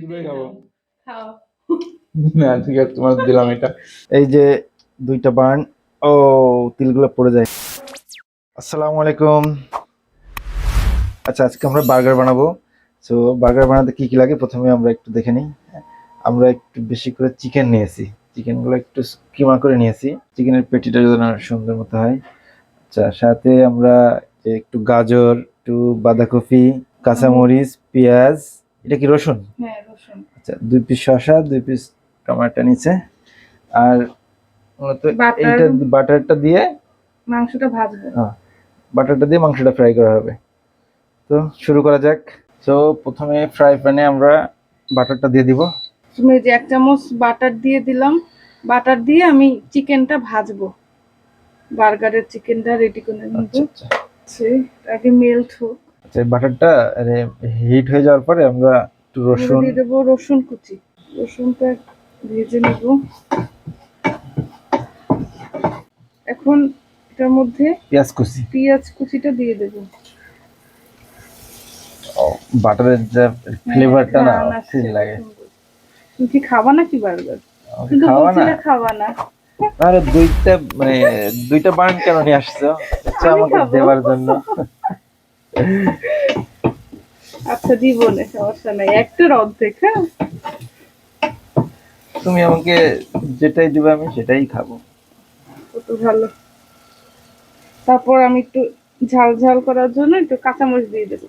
দুটোই খাবো। খাও। না ঠিক আছে, তোমার দিলাম এটা। এই যে দুইটা বার্ন। ও তিলগুলো পড়ে যায়। আসসালামু আলাইকুম। আচ্ছা, আজকে আমরা বার্গার বানাবো। সো বার্গার বানাতে কি কি লাগে প্রথমে আমরা একটু দেখে নিই। আমরা একটু বেশি করে চিকেন নিয়েছি, চিকেনগুলো একটু কিমা করে নিয়েছি। চিকেনের পেটিটা যেন সুন্দর মতো হয়। আচ্ছা, সাথে আমরা একটু গাজর, একটু বাঁধাকপি, কাঁচামরিচ, পেঁয়াজ, এটা কি রসুন? হ্যাঁ, রসুন। আচ্ছা, 2 পিস শসা, 2 পিস টমেটো নিচে। আর মূলত এইটা বাটারটা দিয়ে মাংসটা ভাজবো। হ্যাঁ, বাটারটা দিয়ে মাংসটা ফ্রাই করা হবে। তো শুরু করা যাক। তো প্রথমে ফ্রাই প্যানে আমরা বাটারটা দিয়ে দিব। তুমি যে 1 চামচ বাটার দিয়ে দিলাম। বাটার দিয়ে আমি চিকেনটা ভাজবো। বার্গারের চিকেনটা রেডি করে নেব। আচ্ছা আচ্ছা, আগে মেল্ট হোক। আচ্ছা, বাটারটা হিট হয়ে যাওয়ার পরে আমরা একটু রসুন দিয়ে দেবো, রসুন কুচি। রসুনটা ভেজে নেব। এখন এটার মধ্যে পেঁয়াজ কুচিটা দিয়ে দেবো। বাটারের যে ফ্লেভারটা না ঠিক লাগে। তুমি কি খাবা নাকি বার্গার? খাওয়া না, খাবা না। আরে দুইটা বার্ন কেন নিয়ে আসছো? আচ্ছা, আমাকে দেওয়ার জন্য। আচ্ছা, দিব না, সমস্যা নাই, একটার অর্ধেক। হ্যাঁ, তুমি আমাকে যেটাই দিবে আমি সেটাই খাবো। কত ভালো। তারপর আমি একটু ঝাল ঝাল করার জন্য একটু কাঁচামরিচ দিয়ে দেবো,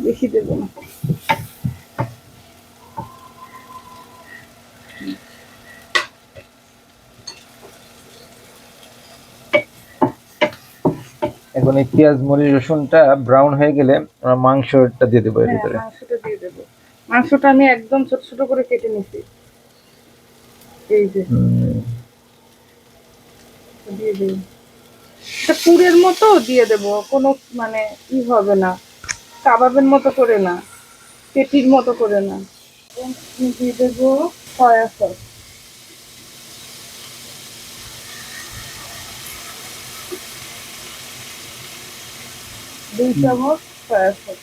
বেশি দেবো না। এখন এই পেঁয়াজ মরিচ রসুনটা ব্রাউন হয়ে গেলে আমরা মাংসটা দিয়ে দেবো এর ভিতরে। মাংসটা দিয়ে দেবো। মাংসটা আমি একদম ছোট ছোট করে কেটে নিছি। এই যে দিয়ে দেব, এটা পুরের মতো দিয়ে দেব, কোনো মানে ই হবে না, কাবাবের মতো করে না, পেটির মতো করে না। দিয়ে দেবো সয়া সস। 2 চামচ সয়া সস।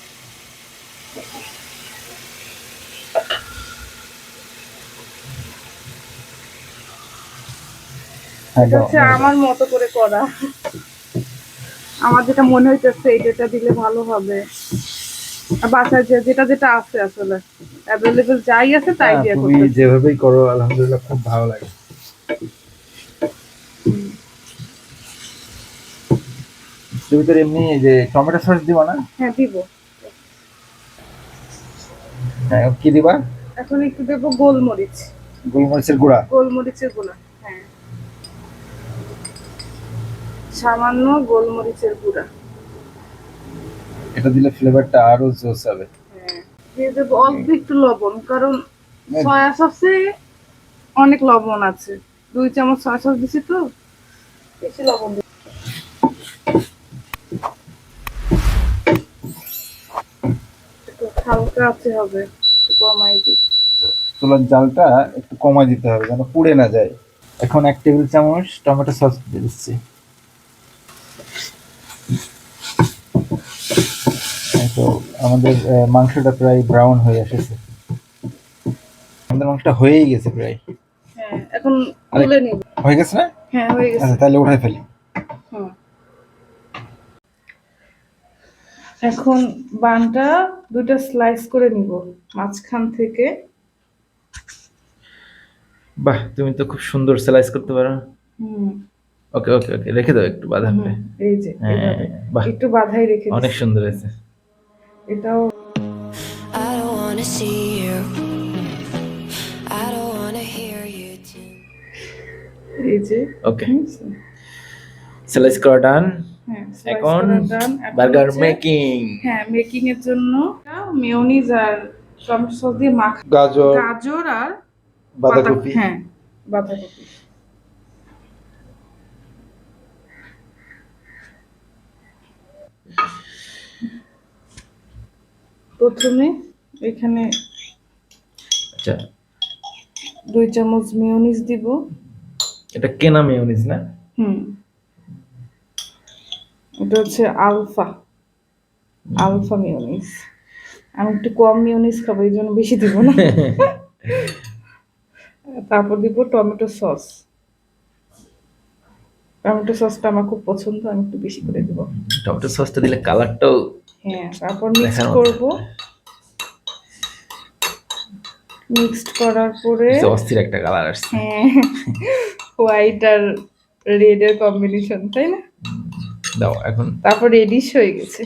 এটা হচ্ছে আমার মতো করে করা, আমার যেটা মনে হইতেছে এইটা দিলে ভালো হবে। বাসায় যেটা যেটা আছে আসলে অ্যাভেলেবল যাই আছে তাই দিয়ে তুমি যেভাবেই করো আলহামদুলিল্লাহ খুব ভালো লাগে। তুমি তো এমনি যে টমেটো সস দিবা না? হ্যাঁ, দিব। হ্যাঁ, কি দিবা? এখন একটু দেবো গোলমরিচ। গোলমরিচের গুঁড়া? গোলমরিচের গুঁড়া, হ্যাঁ, সামান্য গোলমরিচের গুঁড়া। এটা দিলে ফ্লেভারটা আরো জোস হবে। হ্যাঁ, দিয়ে দেবো অল্প একটু লবণ, কারণ সয়া সসে অনেক লবণ আছে। 2 চামচ সয়া সস দিছি তো, বেশি লবণ দিই। একটু হালকা আছে হবে, একটু কমাই দিই। চুলার জালটা একটু কমাই দিতে হবে যেন পুড়ে না যায়। এখন 1 টেবিল চামচ টমেটো সস দিয়ে দিচ্ছি। তো আমাদের মাংসটা প্রায় ব্রাউন হয়ে এসেছে। আমাদের মাংসটা হয়েই গেছে প্রায়। হ্যাঁ, এখন তুলে নিব। হয়ে গেছে না? হ্যাঁ, হয়ে গেছে। আচ্ছা, তাহলে উঠাই ফেলি। এখন বানটা 2টা স্লাইস করে নিব মাঝখান থেকে। বাহ, তুমি তো খুব সুন্দর স্লাইস করতে পারো। ওকে ওকে ওকে, রেখে দাও একটু বাঁধা করে। এই যে এইভাবে একটু বাঁধাই রেখে দিই। অনেক সুন্দর হয়েছে। এটাও এই যে ওকে, স্লাইস করা ডান। এখন বার্গার মেকিং। হ্যাঁ, মেকিং এর জন্য মেয়োনিজ আর টমেটো সস দিয়ে মাখা, গাজর আর বাঁধাকপি। হ্যাঁ, বাঁধাকপি। প্রথমে এখানে আচ্ছা, 2 চামচ মেয়োনিজ দিব। এটা কেনা মেয়োনিজ না? এটা হচ্ছে আলফা মেয়োনিজ। আমি একটু কম মিউনিস খাবো, এই জন্য বেশি দিব না। তারপর দিব টমেটো সস। টমেটো সসটা আমার খুব পছন্দ, আমি একটু বেশি করে দিব। টমেটো সসটা দিলে কালারটাও হ্যাঁ, তারপর মিক্সড দেখার মতো। করব। মিক্সড করার পরে অস্থির একটা কালার আসছে। হ্যাঁ, হোয়াইট আর রেড এর কম্বিনেশন, তাই না? দাও এখন। তারপর রেডিশ হয়ে গেছে।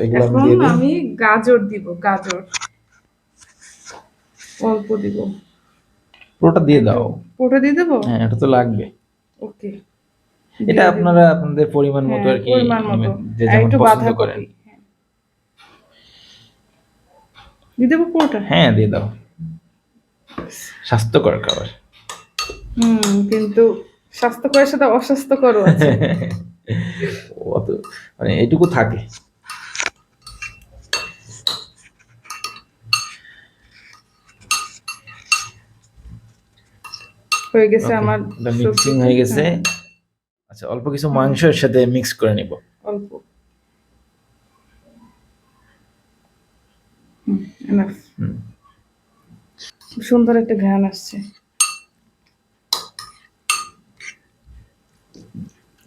এগুলো আমি এখন দিয়ে দিই। আমি গাজর দিব, গাজর অল্প দিব। পুরোটা দিয়ে দাও। পুরোটা দিয়ে দেবো? হ্যাঁ, এটা তো লাগবে। ওকে। এটা আপনারা আপনাদের পরিমাণ মতো আর কি, পরিমাণ মতো, যে আর যেমন একটু পছন্দ করেন। বাঁধাকপি দিয়ে দেবো পুরোটা। হ্যাঁ, দিয়ে দাও। স্বাস্থ্যকর খাবার। কিন্তু স্বাস্থ্যকরের সাথে অস্বাস্থ্যকরও আছে। অত মানে এইটুকু থাকে। হয়ে গেছে আমার মিক্সিং হয়ে গেছে। আচ্ছা, অল্প কিছু মাংসের সাথে মিক্স করে নিব। অল্প এনাফ। সুন্দর একটা ঘ্রাণ আসছে।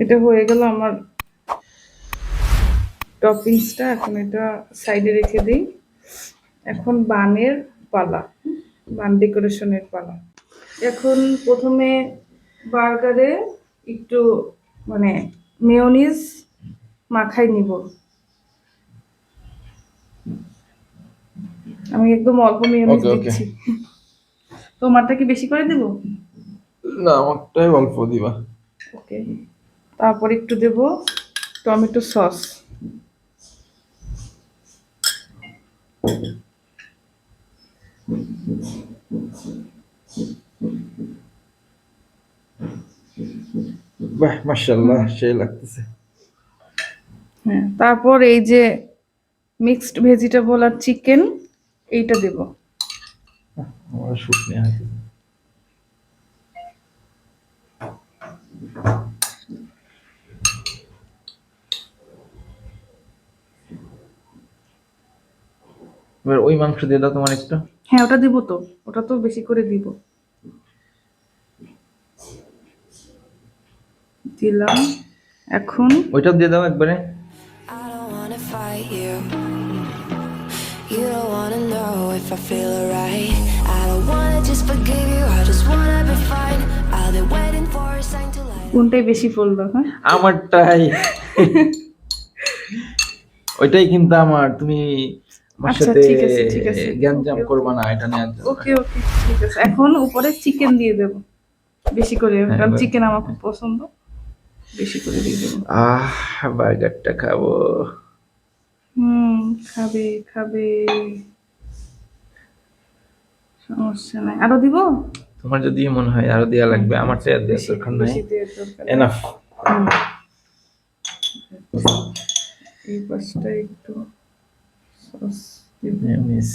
এটা হয়ে গেল আমার টপিংসটা। এখন এটা সাইডে রেখে দিই। এখন বানের পালা, বান ডেকোরেশনের পালা। এখন প্রথমে বার্গারে একটু মানে মেয়োনিজ মাখাই নিব। আমি একদম অল্প মেয়োনিজ দিচ্ছি। তোমারটা কি বেশি করে দেব? না, আমারটাই অল্প দিবা। ওকে। তারপর একটু দেব টমেটো সস। বাহ, মাশাআল্লাহ, সেই লাগতেছে। হ্যাঁ, তারপর এই যে মিক্সড ভেজিটেবল আর চিকেন, এইটা দেব। আমার শুট নেওয়া হয়েছে। এবার ওই মাংস দিয়ে দাও তোমার একটু। হ্যাঁ, ওটা দিব তো, ওটা তো বেশি করে দিব। দিলাম। এখন ওইটা দিয়ে দাও একবারে। I don't wanna fight you. You don't wanna know if I feel alright. I don't wanna just forgive you. I just wanna be fine. I'll be waiting for a sign to light. কোনটাই বেশি পড়লো? হ্যাঁ, আমারটাই। ওইটাই কিন্তু আমার। তুমি আমার আচ্ছা, সাথে ঠিক আছে, ঠিক আছে। গ্যাঞ্জাম করবা না এটা নিয়ে। ওকে ওকে, ঠিক আছে। এখন উপরে চিকেন দিয়ে দেব বেশি করে, কারণ এবার। চিকেন আমার খুব পছন্দ। বেশি করে দিয়ে দেবো। বার্গারটা খাবো। খাবে খাবে, সমস্যা নাই। আরো দিব? তোমার যদি মনে হয় আরো দেয়া লাগবে, আমারটা আর দেওয়ার দরকার নাই। বেশি দিয়ে দরকার নেই। এনাফ। এই পাশটা একটু সস দিব। মেয়োনিজ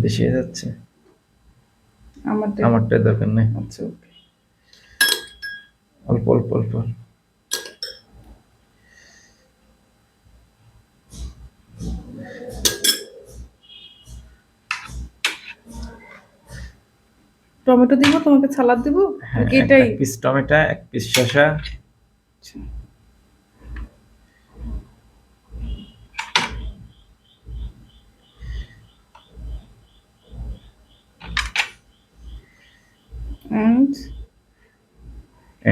বেশি হয়ে যাচ্ছে। আমারটা দরকার নেই। আচ্ছা, ওকে। অল্প অল্প অল্প। টমেটো দিব, তোমাকে সালাদ দিব নাকি এটাই? এক পিস টমেটো, এক পিস শসা।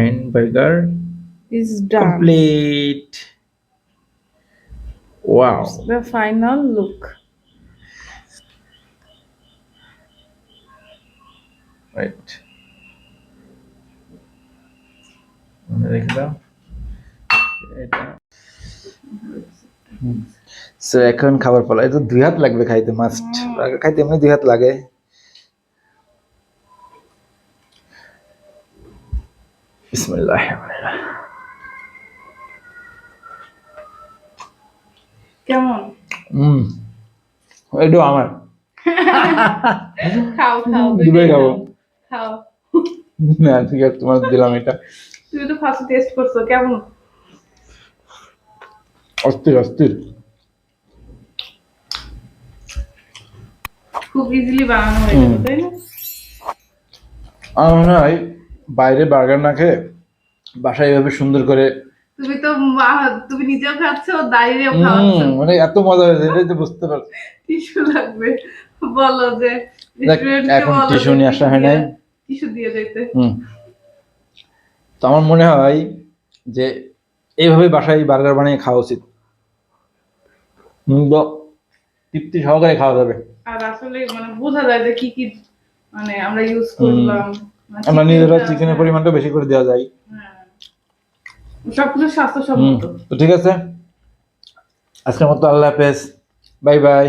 And burger is done. complete. Wow. That's the final look. Right. মনে রেখে দাও এটা। সো এখন খাবার পালা। এটা 2 হাত লাগবে খাইতে, মাস্ট। খাইতে এমনি 2 হাত লাগে। বিসমিল্লাহ। কেমন? এটা আমার। খাও খাও, দুটোই খাবো। খাও। না, ঠিক আছে, তোমার দিলাম এটা। তুমি তো ফার্স্ট টেস্ট করছো, কেমন? অস্থির অস্থির। খুব ইজিলি বানানো হয়ে যাবে, তাই না? আমার মনে হয় বাইরে বার্গার না খেয়ে বাসায় এভাবে সুন্দর করে তুমি তো তুমি নিজেও খাচ্ছ, দাঁড়িয়েও খাওয়াচ্ছ। মানে এত মজা হয়েছে, এটাই তো বুঝতে পারছি। টিস্যু লাগবে, বলো যে দেখ, রেস্টুরেন্টকে এখন বলো টিস্যু যে নিয়ে আসা হয় নাই। টিস্যু দিয়ে দিতে। তো আমার মনে হয় যে এইভাবে বাসায় বার্গার বানিয়ে খাওয়া উচিত। তো তৃপ্তি সহকারে খাওয়া যাবে। আর আসলে মানে বোঝা যায় যে কি কি মানে আমরা ইউজ করলাম। মানে আমরা নিজেরা চিকেনটা, চিকেনের হ্যাঁ, পরিমাণটা বেশি করে দেওয়া যায়। হ্যাঁ, সবকিছু স্বাস্থ্যসম্মত। তো ঠিক আছে, আজকের মতো আল্লাহ হাফেজ, বাই বাই।